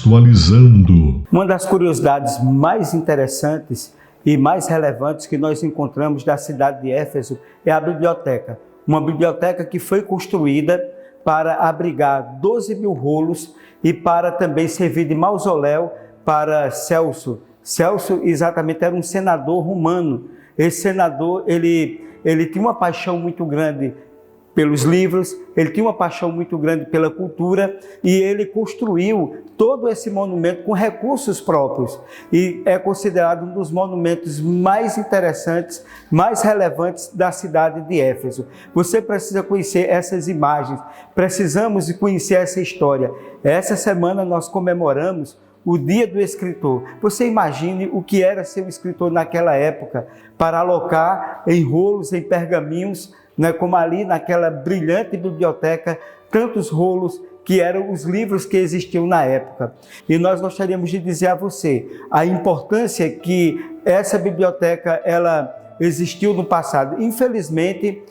Contextualizando. Uma das curiosidades mais interessantes e mais relevantes que nós encontramos da cidade de Éfeso é a biblioteca. Uma biblioteca que foi construída para abrigar 12 mil rolos e para também servir de mausoléu para Celso. Celso exatamente era um senador romano. Esse senador, ele tinha uma paixão muito grande pelos livros, ele tinha uma paixão muito grande pela cultura e ele construiu todo esse monumento com recursos próprios e é considerado um dos monumentos mais interessantes, mais relevantes da cidade de Éfeso. Você precisa conhecer essas imagens, precisamos conhecer essa história. Essa semana nós comemoramos o Dia do Escritor. Você imagine o que era ser um escritor naquela época, para alocar em rolos, em pergaminhos, né, como ali naquela brilhante biblioteca, tantos rolos que eram os livros que existiam na época. E nós gostaríamos de dizer a você a importância que essa biblioteca ela existiu no passado. Infelizmente,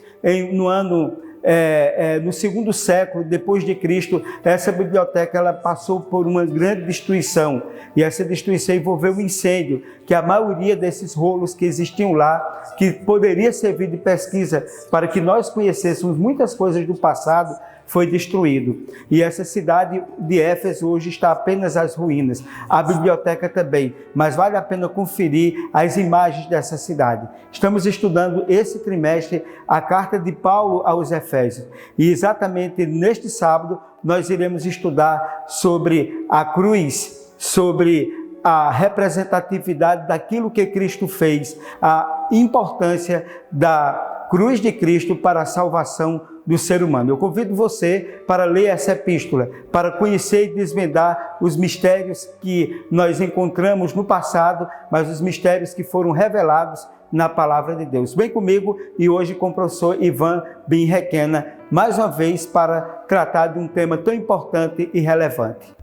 no segundo século depois de Cristo, essa biblioteca ela passou por uma grande destruição e essa destruição envolveu um incêndio, que a maioria desses rolos que existiam lá, que poderia servir de pesquisa para que nós conhecêssemos muitas coisas do passado, foi destruído. E essa cidade de Éfeso hoje está apenas às ruínas. A biblioteca também, mas vale a pena conferir as imagens dessa cidade. Estamos estudando esse trimestre a carta de Paulo aos Efésios. E exatamente neste sábado nós iremos estudar sobre a cruz, sobre a representatividade daquilo que Cristo fez, a importância da cruz de Cristo para a salvação do ser humano. Eu convido você para ler essa epístola, para conhecer e desvendar os mistérios que nós encontramos no passado, mas os mistérios que foram revelados na palavra de Deus. Vem comigo e hoje com o professor Ivan Bin Requena, mais uma vez para tratar de um tema tão importante e relevante.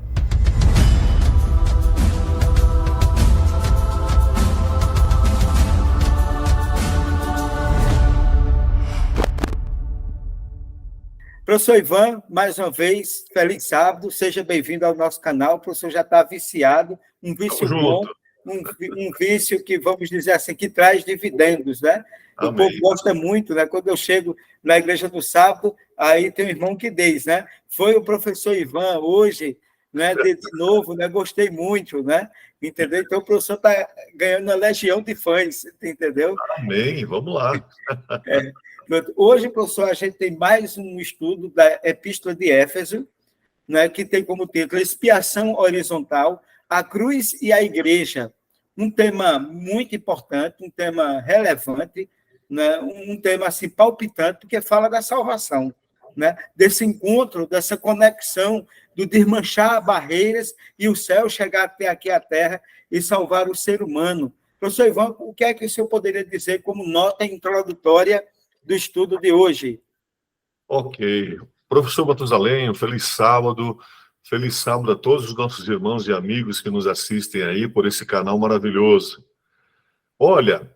Professor Ivan, mais uma vez, feliz sábado, seja bem-vindo ao nosso canal. O professor já está viciado, um vício bom, um vício que, vamos dizer assim, que traz dividendos, né? Amém. O povo gosta muito, né? Quando eu chego na igreja no sábado, aí tem um irmão que diz, né? Foi o professor Ivan hoje, né? De novo, né? Gostei muito, né? Entendeu? Então o professor está ganhando uma legião de fãs, entendeu? Amém, vamos lá. Hoje, professor, a gente tem mais um estudo da Epístola de Éfeso, né, que tem como título Expiação Horizontal, a Cruz e a Igreja. Um tema muito importante, um tema relevante, né, um tema assim, palpitante, porque fala da salvação, né, desse encontro, dessa conexão, do desmanchar barreiras e o céu chegar até aqui à Terra e salvar o ser humano. Professor Ivan, o que é que o senhor poderia dizer como nota introdutória do estudo de hoje? Ok. Professor Matusalém, um feliz sábado a todos os nossos irmãos e amigos que nos assistem aí por esse canal maravilhoso. Olha,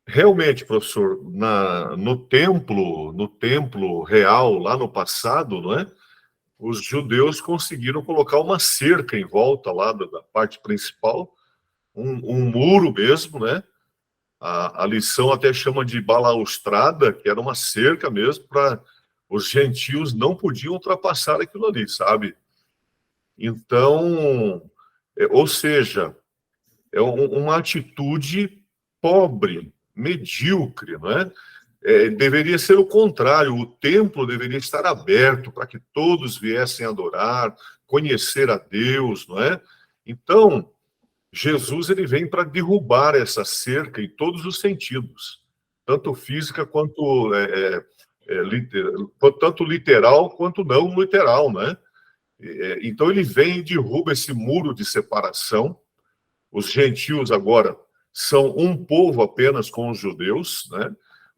realmente, professor, no templo real, lá no passado, não é? Os judeus conseguiram colocar uma cerca em volta lá da parte principal, um muro mesmo, né? A lição até chama de balaustrada, que era uma cerca mesmo, para os gentios não podiam ultrapassar aquilo ali, sabe? Então, ou seja, é uma atitude pobre, medíocre, não é? Deveria ser o contrário, o templo deveria estar aberto para que todos viessem adorar, conhecer a Deus, não é? Então, Jesus ele vem para derrubar essa cerca em todos os sentidos, tanto física quanto tanto literal quanto não literal, né? Então ele vem e derruba esse muro de separação. Os gentios agora são um povo apenas com os judeus, né?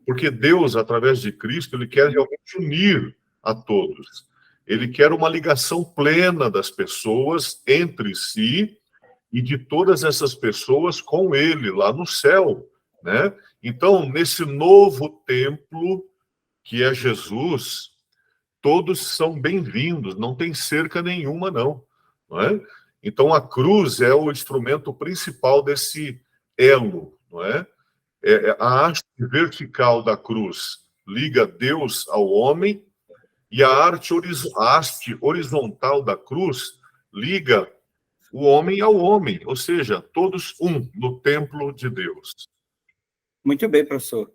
Porque Deus, através de Cristo, ele quer realmente unir a todos. Ele quer uma ligação plena das pessoas entre si e de todas essas pessoas com ele lá no céu, né? Então, nesse novo templo que é Jesus, todos são bem-vindos, não tem cerca nenhuma, não é? Então, a cruz é o instrumento principal desse elo, não é? A haste vertical da cruz liga Deus ao homem, e a haste horizontal da cruz liga o homem ao homem, ou seja, todos um no templo de Deus. Muito bem, professor.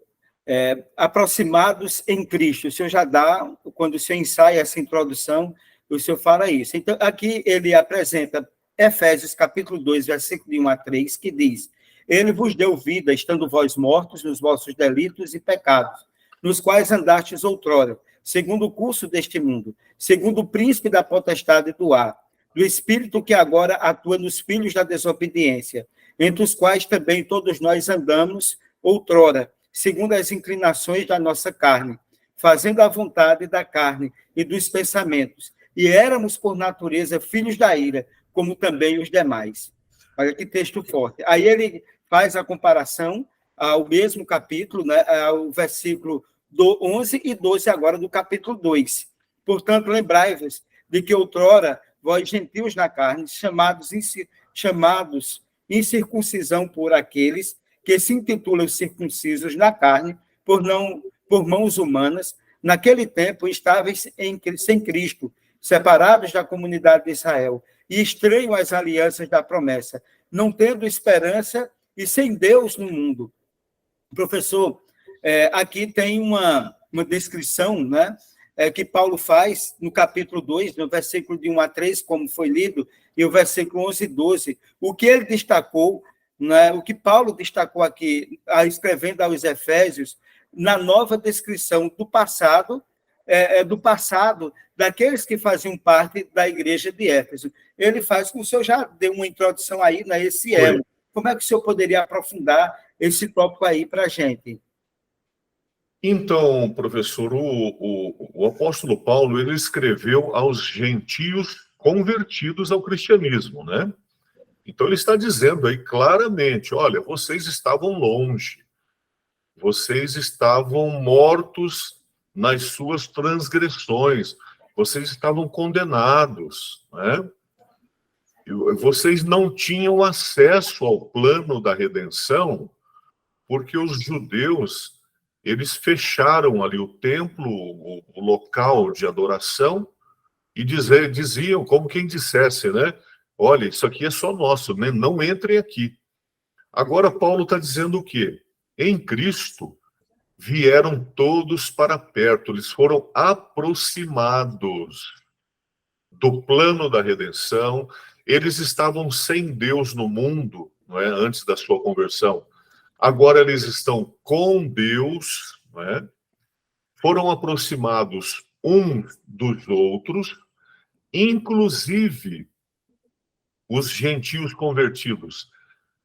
Aproximados em Cristo, o senhor já dá, quando o senhor ensaia essa introdução, o senhor fala isso. Então, aqui ele apresenta Efésios, capítulo 2, versículo de 1 a 3, que diz: Ele vos deu vida, estando vós mortos nos vossos delitos e pecados, nos quais andastes outrora, segundo o curso deste mundo, segundo o príncipe da potestade do ar, do espírito que agora atua nos filhos da desobediência, entre os quais também todos nós andamos outrora, segundo as inclinações da nossa carne, fazendo a vontade da carne e dos pensamentos, e éramos por natureza filhos da ira, como também os demais. Olha que texto forte. Aí ele faz a comparação ao mesmo capítulo, né, ao versículo 11 e 12 agora do capítulo 2. Portanto, lembrai-vos de que outrora vós gentios na carne, chamados incircuncisão por aqueles que se intitulam circuncisos na carne, por mãos humanas, naquele tempo estáveis sem Cristo, separados da comunidade de Israel, e estranhos às alianças da promessa, não tendo esperança e sem Deus no mundo. Professor, aqui tem uma descrição, né, que Paulo faz no capítulo 2, no versículo de 1 a 3, como foi lido, e o versículo 11 e 12. O que ele destacou, né, o que Paulo destacou aqui, escrevendo aos Efésios, na nova descrição do passado daqueles que faziam parte da igreja de Éfeso. Ele faz, como o senhor já deu uma introdução aí, né, esse elo. Como é que o senhor poderia aprofundar esse tópico aí para a gente? Então, professor, o apóstolo Paulo, ele escreveu aos gentios convertidos ao cristianismo, né? Então, ele está dizendo aí claramente, olha, vocês estavam longe, vocês estavam mortos nas suas transgressões, vocês estavam condenados, né? Vocês não tinham acesso ao plano da redenção, porque os judeus, eles fecharam ali o templo, o local de adoração, e diziam, como quem dissesse, né? Olha, isso aqui é só nosso, né? Não entrem aqui. Agora, Paulo está dizendo o quê? Em Cristo, vieram todos para perto, eles foram aproximados do plano da redenção, eles estavam sem Deus no mundo, não é? Antes da sua conversão. Agora eles estão com Deus, não é? Foram aproximados uns dos outros, inclusive os gentios convertidos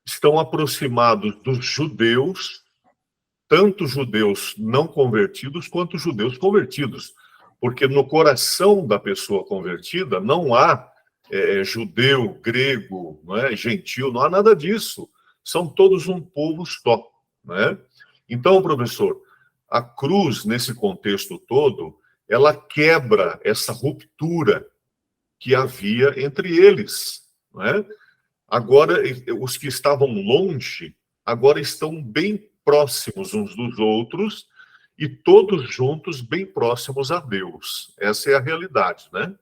estão aproximados dos judeus, tanto judeus não convertidos quanto judeus convertidos, porque no coração da pessoa convertida não há judeu, grego, não é? Gentil, não há nada disso. São todos um povo só, né? Então, professor, a cruz, nesse contexto todo, ela quebra essa ruptura que havia entre eles, né? Agora, os que estavam longe, agora estão bem próximos uns dos outros e todos juntos bem próximos a Deus. Essa é a realidade, né?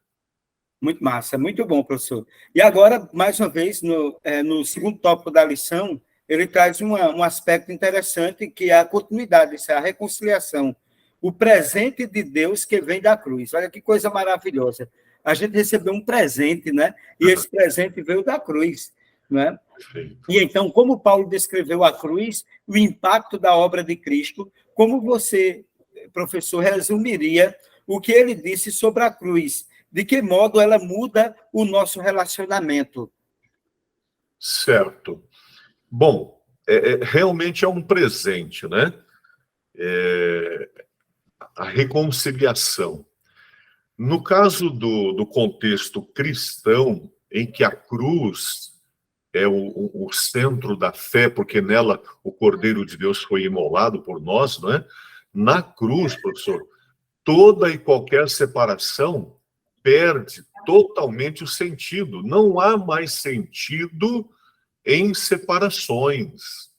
Muito massa, muito bom, professor. E agora, mais uma vez, no segundo tópico da lição, ele traz um aspecto interessante, que é a continuidade, isso é a reconciliação. O presente de Deus que vem da cruz. Olha que coisa maravilhosa. A gente recebeu um presente, né? E esse presente veio da cruz, né? E então, como Paulo descreveu a cruz, o impacto da obra de Cristo, como você, professor, resumiria o que ele disse sobre a cruz? De que modo ela muda o nosso relacionamento? Certo. Bom, realmente é um presente, né? A reconciliação. No caso do contexto cristão, em que a cruz é o centro da fé, porque nela o Cordeiro de Deus foi imolado por nós, não é? Na cruz, professor, toda e qualquer separação perde totalmente o sentido. Não há mais sentido em separações,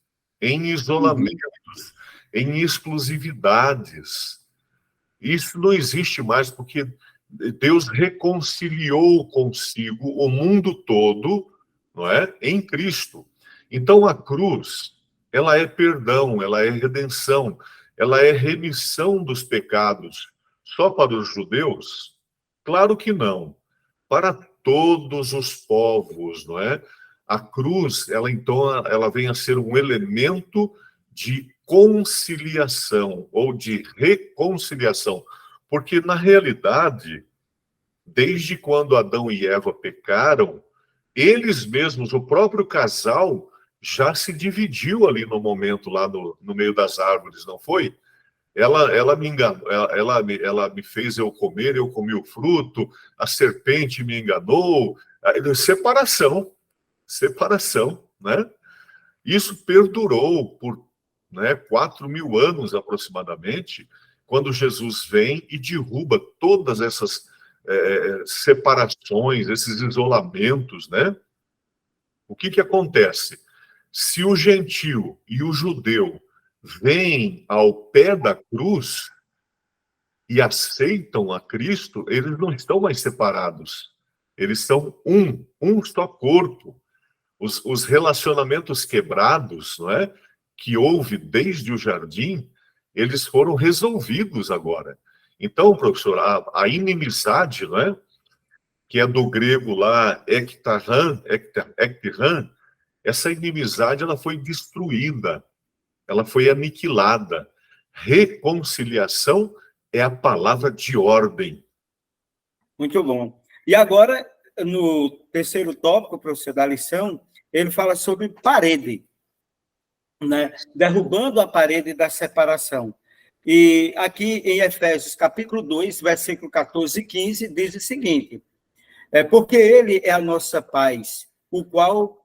em isolamentos, em exclusividades. Isso não existe mais, porque Deus reconciliou consigo o mundo todo, não é? Em Cristo. Então, a cruz, ela é perdão, ela é redenção, ela é remissão dos pecados. Só para os judeus? Claro que não. Para todos os povos, não é? A cruz, ela vem a ser um elemento de conciliação ou de reconciliação, porque na realidade, desde quando Adão e Eva pecaram, eles mesmos, o próprio casal, já se dividiu ali no momento, lá no meio das árvores, não foi? Ela me enganou, ela me fez eu comer, eu comi o fruto, a serpente me enganou. Separação, né? Isso perdurou por 4.000 anos aproximadamente, quando Jesus vem e derruba todas essas separações, esses isolamentos, né? O que acontece? Se o gentio e o judeu vêm ao pé da cruz e aceitam a Cristo, eles não estão mais separados. Eles são um só corpo. Os relacionamentos quebrados, não é? Que houve desde o jardim, eles foram resolvidos agora. Então, professor, a inimizade, não é? Que é do grego lá, ektarran, essa inimizade ela foi destruída, ela foi aniquilada. Reconciliação é a palavra de ordem. Muito bom. E agora, no terceiro tópico, professor, da lição, ele fala sobre parede, né? Derrubando a parede da separação. E aqui em Efésios, capítulo 2, versículo 14 e 15, diz o seguinte: porque ele é a nossa paz, o qual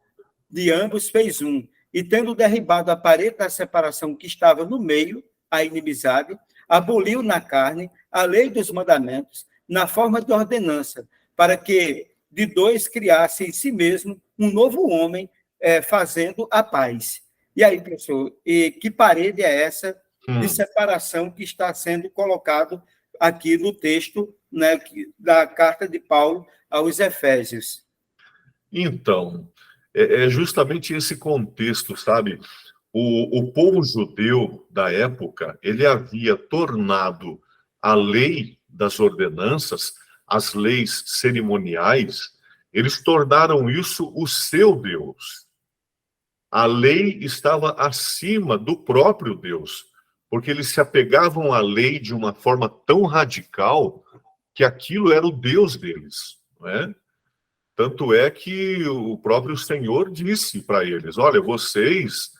de ambos fez um, e tendo derribado a parede da separação que estava no meio, a inimizade, aboliu na carne a lei dos mandamentos, na forma de ordenança, para que de dois criasse em si mesmo um novo homem, fazendo a paz. E aí, professor, que parede é essa de separação que está sendo colocado aqui no texto, né, da carta de Paulo aos Efésios? Então, é justamente esse contexto, sabe? O povo judeu da época, ele havia tornado a lei das ordenanças, as leis cerimoniais, eles tornaram isso o seu Deus. A lei estava acima do próprio Deus, porque eles se apegavam à lei de uma forma tão radical que aquilo era o Deus deles, não é? Tanto é que o próprio Senhor disse para eles: olha, vocês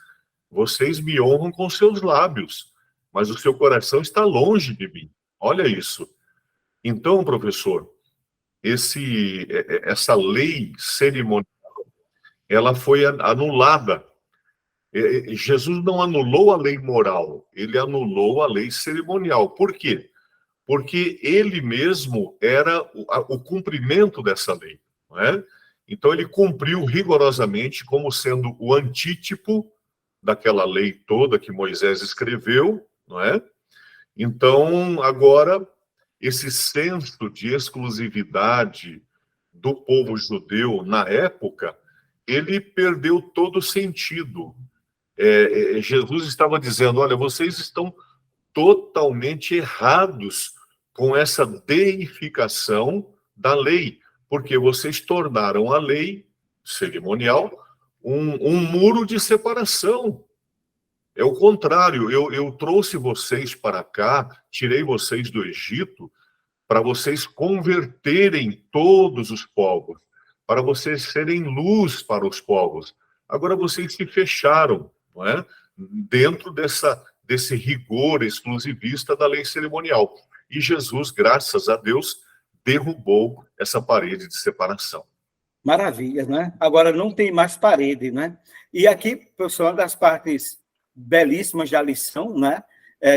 me honram com seus lábios, mas o seu coração está longe de mim. Olha isso. Então, professor, essa lei cerimonial, ela foi anulada. Jesus não anulou a lei moral, ele anulou a lei cerimonial. Por quê? Porque ele mesmo era o cumprimento dessa lei, não é? Então, ele cumpriu rigorosamente como sendo o antítipo daquela lei toda que Moisés escreveu, não é? Então, agora, esse senso de exclusividade do povo judeu na época, ele perdeu todo o sentido. Jesus estava dizendo: olha, vocês estão totalmente errados com essa deificação da lei, porque vocês tornaram a lei cerimonial um muro de separação. É o contrário, eu trouxe vocês para cá, tirei vocês do Egito, para vocês converterem todos os povos, para vocês serem luz para os povos. Agora vocês se fecharam, não é? Dentro desse rigor exclusivista da lei cerimonial. E Jesus, graças a Deus, derrubou essa parede de separação. Maravilha, né? Agora não tem mais parede, né? E aqui, professor, uma das partes belíssimas da lição, né?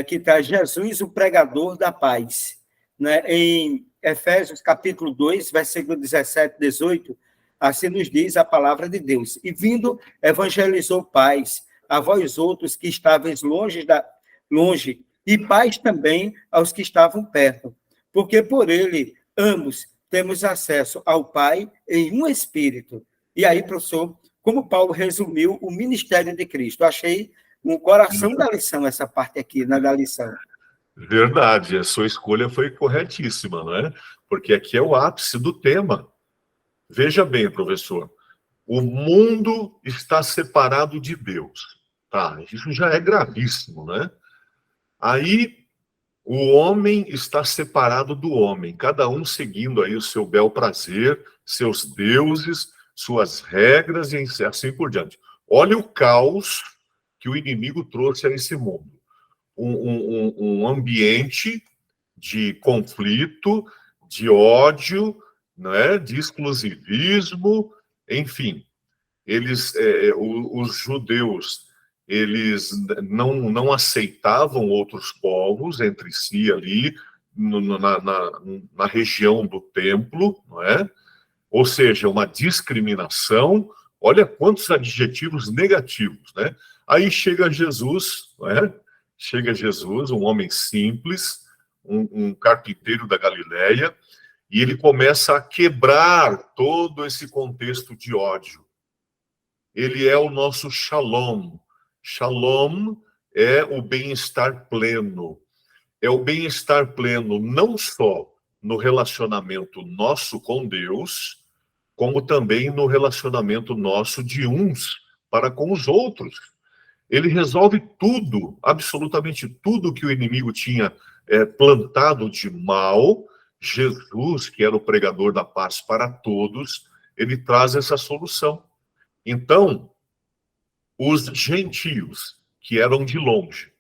Que traz Jesus, o pregador da paz. né, em Efésios capítulo 2, versículo 17 e 18, assim nos diz a palavra de Deus. E vindo, evangelizou paz a vós outros que estáveis longe, e paz também aos que estavam perto, porque por ele, ambos, temos acesso ao Pai em um Espírito. E aí, professor, como Paulo resumiu o ministério de Cristo, achei um coração da lição essa parte aqui, né, da lição. Verdade, a sua escolha foi corretíssima, não é? Porque aqui é o ápice do tema. Veja bem, professor, o mundo está separado de Deus. Tá, isso já é gravíssimo, né? Aí o homem está separado do homem, cada um seguindo aí o seu bel prazer, seus deuses, suas regras e assim por diante. Olha o caos que o inimigo trouxe a esse mundo. Um ambiente de conflito, de ódio, né, de exclusivismo, enfim. Os judeus, eles não aceitavam outros povos entre si ali, na região do templo, não é? Ou seja, uma discriminação. Olha quantos adjetivos negativos, né? Aí chega Jesus, não é? Chega Jesus, um homem simples, um carpinteiro da Galileia, e ele começa a quebrar todo esse contexto de ódio. Ele é o nosso shalom. Shalom é o bem-estar pleno. É o bem-estar pleno não só no relacionamento nosso com Deus, como também no relacionamento nosso de uns para com os outros. Ele resolve tudo, absolutamente tudo que o inimigo tinha plantado de mal. Jesus, que era o pregador da paz para todos, ele traz essa solução. Então, os gentios, que eram de longe,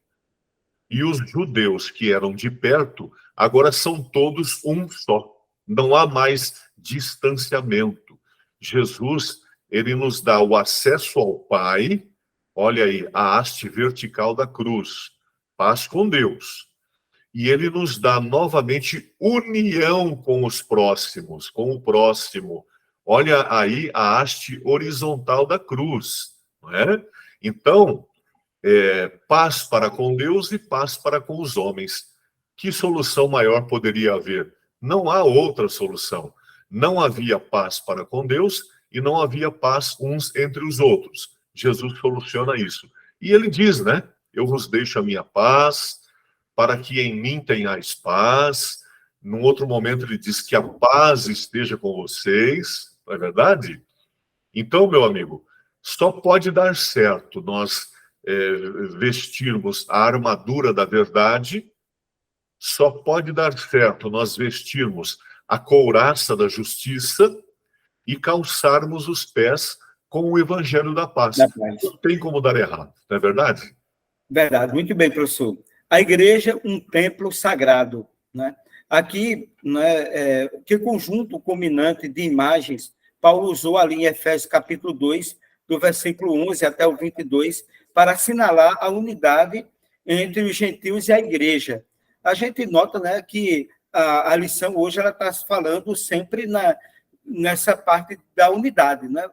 e os judeus, que eram de perto, agora são todos um só. Não há mais distanciamento. Jesus, ele nos dá o acesso ao Pai. Olha aí, a haste vertical da cruz. Paz com Deus. E ele nos dá novamente união com os próximos, com o próximo. Olha aí a haste horizontal da cruz, não é? Então, paz para com Deus e paz para com os homens. Que solução maior poderia haver? Não há outra solução. Não havia paz para com Deus e não havia paz uns entre os outros. Jesus soluciona isso. E ele diz, né? Eu vos deixo a minha paz, para que em mim tenhais paz. Num outro momento ele diz que a paz esteja com vocês. Não é verdade? Então, meu amigo, só pode dar certo nós vestirmos a armadura da verdade, só pode dar certo nós vestirmos a couraça da justiça e calçarmos os pés com o evangelho da paz. Não tem como dar errado, não é verdade? Verdade, muito bem, professor. A igreja, um templo sagrado, né? Aqui, né, que conjunto culminante de imagens Paulo usou ali em Efésios capítulo 2, do versículo 11 até o 22, para assinalar a unidade entre os gentios e a igreja. A gente nota, né, que a lição hoje ela está falando sempre nessa parte da unidade, né?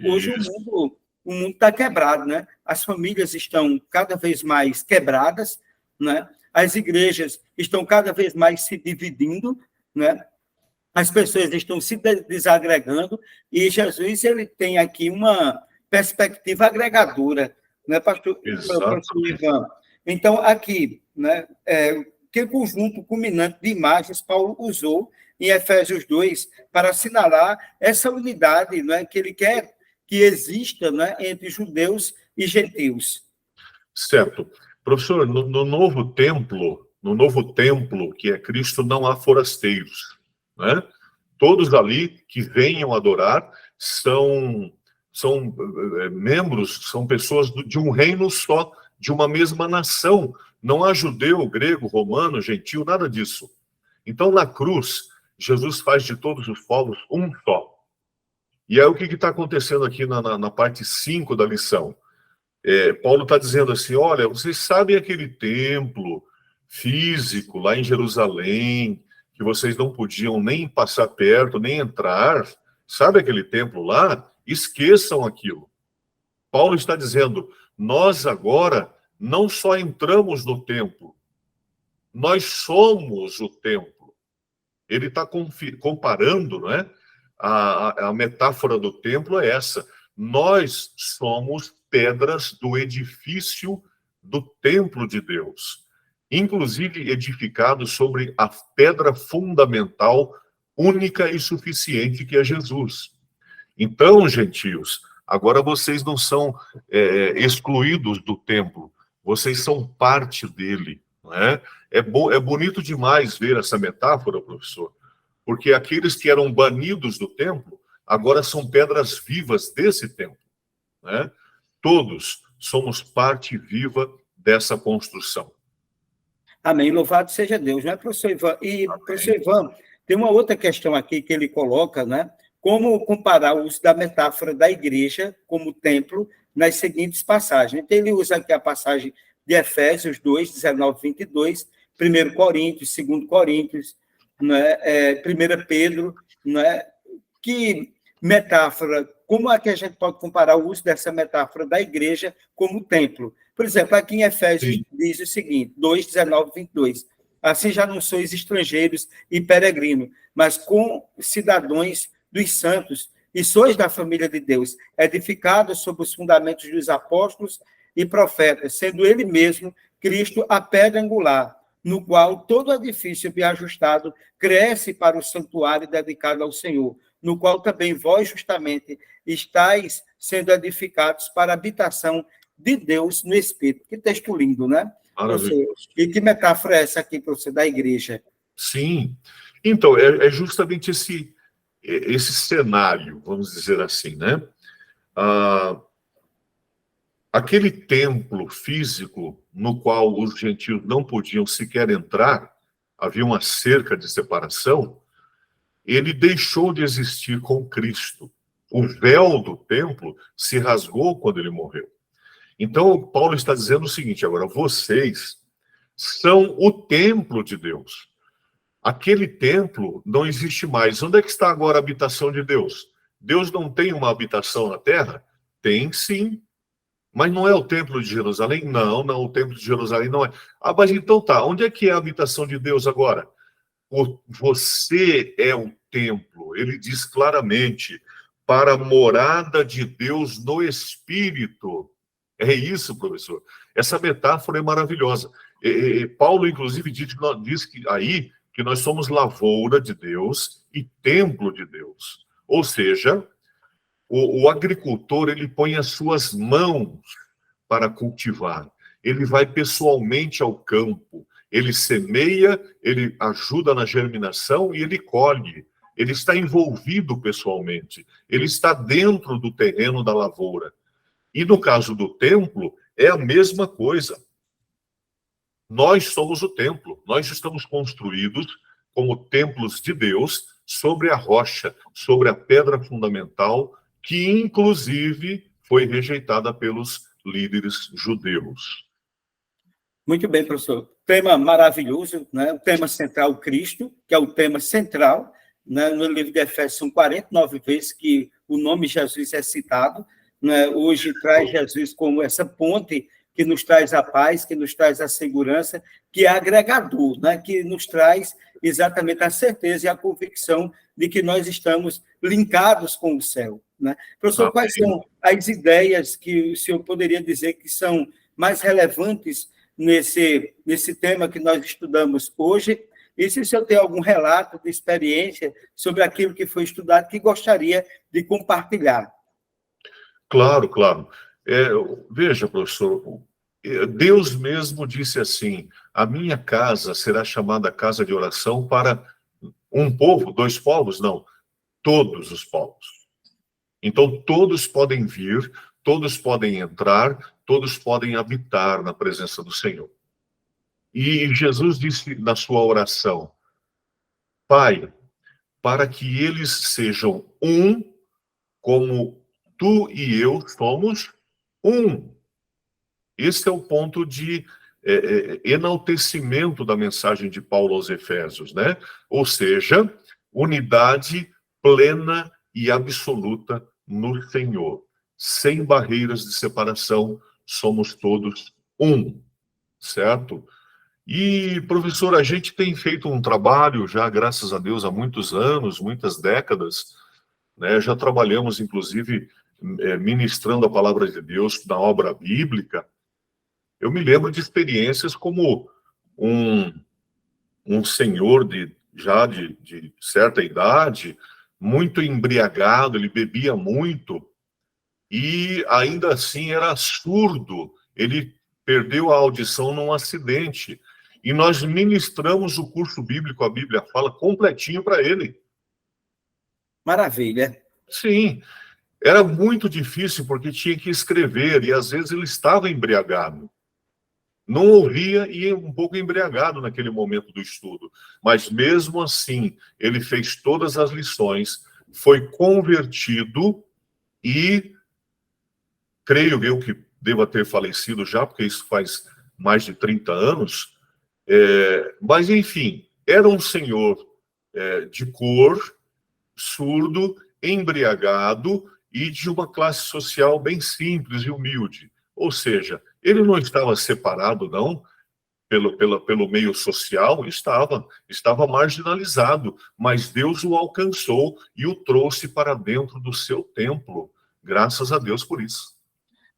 Hoje o mundo está quebrado, né? As famílias estão cada vez mais quebradas, né? As igrejas estão cada vez mais se dividindo, né? As pessoas estão se desagregando e Jesus ele tem aqui uma perspectiva agregadora, né, pastor Ivan? Então, aqui, né, que conjunto culminante de imagens Paulo usou em Efésios 2 para assinalar essa unidade, né, que ele quer que exista, né, entre judeus e gentios. Certo. Professor, no novo templo, que é Cristo, não há forasteiros, né? Todos ali que venham adorar são membros, são pessoas de um reino só, de uma mesma nação. Não há judeu, grego, romano, gentil, nada disso. Então, na cruz, Jesus faz de todos os povos um só. E aí o que está acontecendo aqui na parte 5 da lição? Paulo está dizendo assim, olha, vocês sabem aquele templo físico lá em Jerusalém, que vocês não podiam nem passar perto, nem entrar. Sabe aquele templo lá? Esqueçam aquilo. Paulo está dizendo, nós agora não só entramos no templo, nós somos o templo. Ele está comparando, não é? A metáfora do templo é essa. Nós somos pedras do edifício do templo de Deus, inclusive edificados sobre a pedra fundamental, única e suficiente, que é Jesus. Então, gentios, agora vocês não são excluídos do templo, vocês são parte dele. Não é? É bonito demais ver essa metáfora, professor, porque aqueles que eram banidos do templo, agora são pedras vivas desse templo. Né? Todos somos parte viva dessa construção. Amém. Louvado seja Deus, não é, professor Ivan? E, amém. Professor Ivan, tem uma outra questão aqui que ele coloca, né? Como comparar o uso da metáfora da igreja como templo nas seguintes passagens. Então, ele usa aqui a passagem de Efésios 2, 19, 22, 1 Coríntios, 2 Coríntios, né? 1 Pedro, né? Que metáfora, como é que a gente pode comparar o uso dessa metáfora da igreja como templo? Por exemplo, aqui em Efésios diz o seguinte, 2, 19, 22, assim já não sois estrangeiros e peregrinos, mas cidadãos dos santos, e sois da família de Deus, edificados sobre os fundamentos dos apóstolos e profetas, sendo ele mesmo, Cristo, a pedra angular, no qual todo edifício bem ajustado cresce para o santuário dedicado ao Senhor, no qual também vós justamente estáis sendo edificados para a habitação de Deus no Espírito. Que texto lindo, né? E que metáfora é essa aqui, professor, da igreja? Sim. Então, é justamente esse cenário, vamos dizer assim, né? Aquele templo físico no qual os gentios não podiam sequer entrar, havia uma cerca de separação, ele deixou de existir com Cristo. O véu do templo se rasgou quando ele morreu. Então, Paulo está dizendo o seguinte, agora, vocês são o templo de Deus. Aquele templo não existe mais. Onde é que está agora a habitação de Deus? Deus não tem uma habitação na terra? Tem sim. Mas não é o templo de Jerusalém? Não, o templo de Jerusalém não é. Ah, mas então tá, onde é que é a habitação de Deus agora? Você é o templo. Ele diz claramente, para a morada de Deus no Espírito. É isso, professor. Essa metáfora é maravilhosa. Paulo, inclusive, diz que aí que nós somos lavoura de Deus e templo de Deus. Ou seja, o agricultor, ele põe as suas mãos para cultivar. Ele vai pessoalmente ao campo. Ele semeia, ele ajuda na germinação e ele colhe. Ele está envolvido pessoalmente. Ele está dentro do terreno da lavoura. E no caso do templo, é a mesma coisa. Nós somos o templo. Nós estamos construídos como templos de Deus sobre a rocha, sobre a pedra fundamental, que inclusive foi rejeitada pelos líderes judeus. Muito bem, professor. Tema maravilhoso, né? O tema central, Cristo, que é o tema central, né? No livro de Efésios são 49 vezes que o nome Jesus é citado, né? Hoje traz Jesus como essa ponte que nos traz a paz, que nos traz a segurança, que é agregador, né? Que nos traz exatamente a certeza e a convicção de que nós estamos linkados com o céu. Né? Professor, quais são as ideias que o senhor poderia dizer que são mais relevantes nesse tema que nós estudamos hoje? E se o senhor tem algum relato de experiência sobre aquilo que foi estudado que gostaria de compartilhar? Claro. Veja, professor, Deus mesmo disse assim, a minha casa será chamada casa de oração para um povo, dois povos? Não, todos os povos. Então, todos podem vir, todos podem entrar, todos podem habitar na presença do Senhor. E Jesus disse na sua oração, Pai, para que eles sejam um, como tu e eu somos um. Esse é o ponto de enaltecimento da mensagem de Paulo aos Efésios, né? Ou seja, unidade plena e absoluta no Senhor. Sem barreiras de separação, somos todos um, certo? E, professor, a gente tem feito um trabalho já, graças a Deus, há muitos anos, muitas décadas, né? Já trabalhamos, inclusive, ministrando a palavra de Deus na obra bíblica. Eu me lembro de experiências como um senhor de certa idade, muito embriagado, ele bebia muito, e ainda assim era surdo, ele perdeu a audição num acidente. E nós ministramos o curso bíblico, a Bíblia fala, completinho para ele. Maravilha. Sim, era muito difícil porque tinha que escrever e às vezes ele estava embriagado. Não ouvia e um pouco embriagado naquele momento do estudo. Mas mesmo assim, ele fez todas as lições, foi convertido e creio eu que deva ter falecido já, porque isso faz mais de 30 anos. Mas, enfim, era um senhor de cor, surdo, embriagado e de uma classe social bem simples e humilde. Ou seja, ele não estava separado, não, pelo meio social, estava marginalizado, mas Deus o alcançou e o trouxe para dentro do seu templo. Graças a Deus por isso.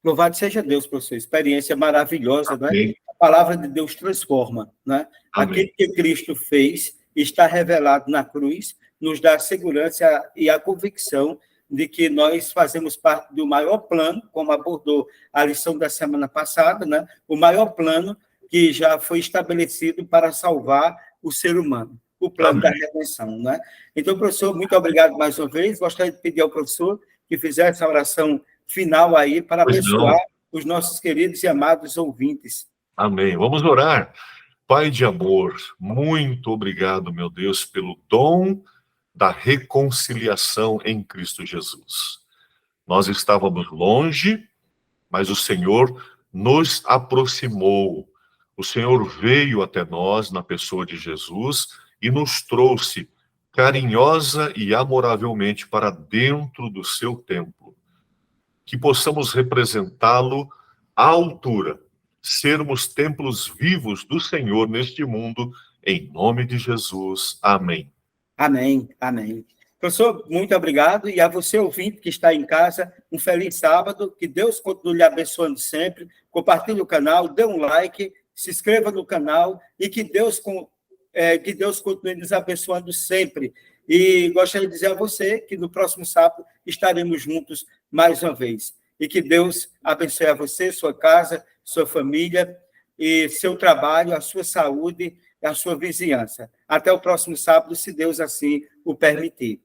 Louvado seja Deus por sua experiência maravilhosa, não é? Amém. A palavra de Deus transforma, né? Aquilo que Cristo fez está revelado na cruz, nos dá a segurança e a convicção de que nós fazemos parte do maior plano, como abordou a lição da semana passada, né? O maior plano que já foi estabelecido para salvar o ser humano, o plano da redenção, né? Então, professor, muito obrigado mais uma vez. Gostaria de pedir ao professor que fizesse a oração final aí para abençoar os nossos queridos e amados ouvintes. Amém. Vamos orar. Pai de amor, muito obrigado, meu Deus, pelo dom da reconciliação em Cristo Jesus. Nós estávamos longe, mas o Senhor nos aproximou. O Senhor veio até nós na pessoa de Jesus e nos trouxe carinhosa e amoravelmente para dentro do seu templo. Que possamos representá-lo à altura, sermos templos vivos do Senhor neste mundo, em nome de Jesus. Amém. Amém, amém. Professor, muito obrigado. E a você, ouvinte, que está em casa, um feliz sábado. Que Deus continue lhe abençoando sempre. Compartilhe o canal, dê um like, se inscreva no canal e que Deus continue nos abençoando sempre. E gostaria de dizer a você que no próximo sábado estaremos juntos mais uma vez. E que Deus abençoe a você, sua casa, sua família, e seu trabalho, a sua saúde, a sua vizinhança. Até o próximo sábado, se Deus assim o permitir.